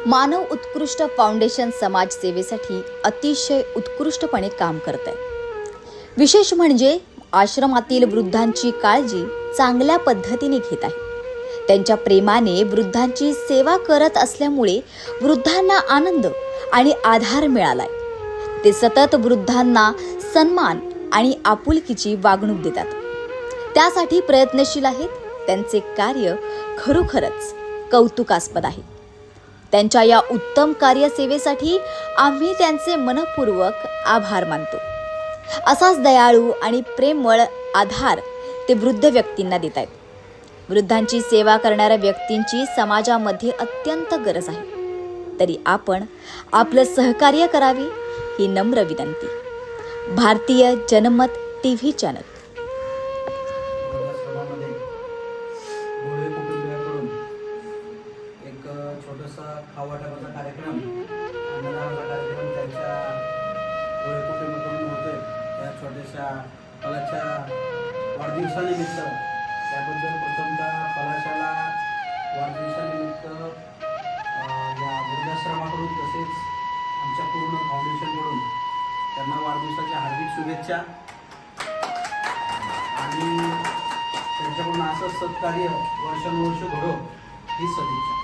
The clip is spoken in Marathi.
मानव उत्कृष्ट फाउंडेशन समाजसेवेसाठी अतिशय उत्कृष्टपणे काम करत आहे। विशेष म्हणजे आश्रमातील वृद्धांची काळजी चांगल्या पद्धतीने घेत आहे। त्यांच्या प्रेमाने वृद्धांची सेवा करत असल्यामुळे वृद्धांना आनंद आणि आधार मिळालाय। ते सतत वृद्धांना सन्मान आणि आपुलकीची वागणूक देतात, त्यासाठी प्रयत्नशील आहेत। त्यांचे कार्य खरोखरच कौतुकास्पद आहे। त्यांच्या या उत्तम कार्यसेवेसाठी आम्ही त्यांचे मनपूर्वक आभार मानतो। असाच दयाळू आणि प्रेमळ आधार ते वृद्ध व्यक्तींना देत आहेत। वृद्धांची सेवा करणाऱ्या व्यक्तींची समाजामध्ये अत्यंत गरज आहे, तरी आपण आपलं सहकार्य करावे ही नम्र विनंती। भारतीय जनमत टीव्ही चॅनल। एक छोटासा खावाटाचा कार्यक्रम अन्नदानाचा कार्यक्रम त्यांच्या गोळे कुटुंबाकडून होतोय। त्या छोट्याशा फलाच्या वाढदिवसानिमित्त त्याबद्दल प्रथमतः फलाशाला वाढदिवसानिमित्त या वृद्धाश्रमाकडून तसेच आमच्या पूर्ण फाउंडेशनकडून त्यांना वाढदिवसाच्या हार्दिक शुभेच्छा आणि त्यांच्याकडून असंच सत्कार्य वर्षानुवर्ष घडो ही सदिच्छा।